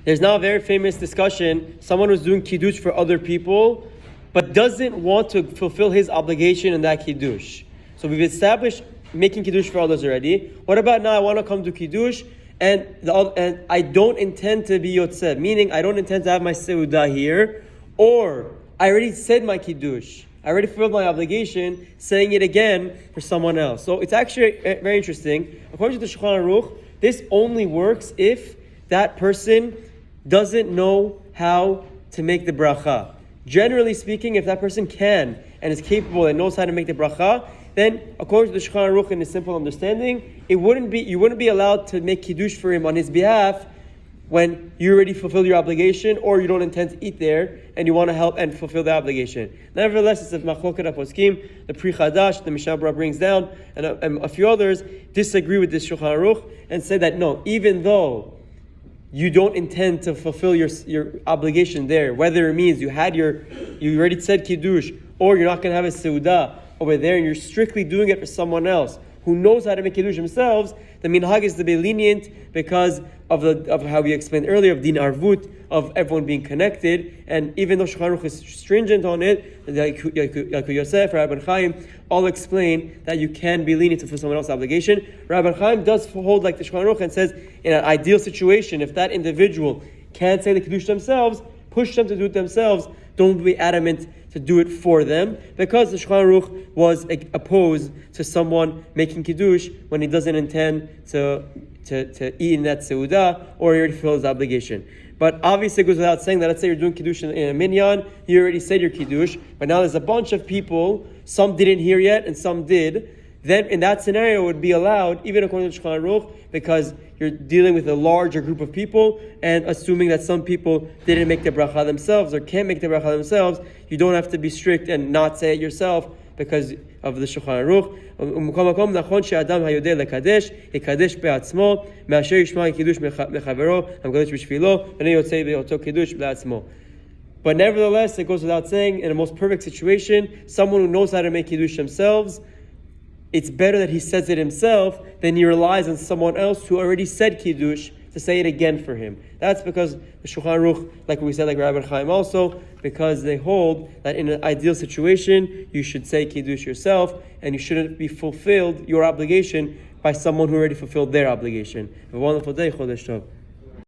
There's now a very famous discussion. Someone who's doing Kiddush for other people, but doesn't want to fulfill his obligation in that Kiddush. So we've established making Kiddush for others already. What about now I want to come to Kiddush and I don't intend to be yotze, meaning I don't intend to have my seudah here, or I already said my Kiddush. I already fulfilled my obligation, saying it again for someone else. So it's actually very interesting. According to the Shulchan Aruch, this only works if that person doesn't know how to make the bracha. Generally speaking, if that person can and is capable and knows how to make the bracha, then according to the Shulchan Aruch in a simple understanding, you wouldn't be allowed to make Kiddush for him on his behalf when you already fulfilled your obligation or you don't intend to eat there and you want to help and fulfill the obligation. Nevertheless, it's a machloket poskim. The Pri Chadash, the Mishnah Berurah brings down, and a few others disagree with this Shulchan Aruch and say that no, even though you don't intend to fulfill your obligation there, whether it means you already said Kiddush, or you're not going to have a Seudah over there and you're strictly doing it for someone else who knows how to make Kiddush themselves, the minhag is to be lenient because of how we explained earlier, of din arvut, of everyone being connected. And even though Shulchan Aruch is stringent on it, like Yosef, Rabbi Chaim, all explain that you can be lenient to fulfill someone else's obligation. Rabbi Chaim does hold like the Shulchan Aruch and says, in an ideal situation, if that individual can't say the Kiddush themselves, push them to do it themselves. Don't be adamant to do it for them, because the Shulchan Aruch was opposed to someone making Kiddush when he doesn't intend to eat in that Seudah or he already fulfills his obligation. But obviously it goes without saying that let's say you're doing Kiddush in a minyan, you already said your Kiddush, but now there's a bunch of people, some didn't hear yet and some did. Then in that scenario it would be allowed, even according to Shulchan Aruch, because you're dealing with a larger group of people, and assuming that some people didn't make the bracha themselves or can't make the bracha themselves, you don't have to be strict and not say it yourself because of the Shulchan Aruch. But nevertheless, it goes without saying, in a most perfect situation, someone who knows how to make Kiddush themselves, it's better that he says it himself than he relies on someone else who already said Kiddush to say it again for him. That's because the Shulchan Aruch, like we said, like Rabbi Chaim also, because they hold that in an ideal situation, you should say Kiddush yourself, and you shouldn't be fulfilled your obligation by someone who already fulfilled their obligation. Have a wonderful day, Chodesh Tov.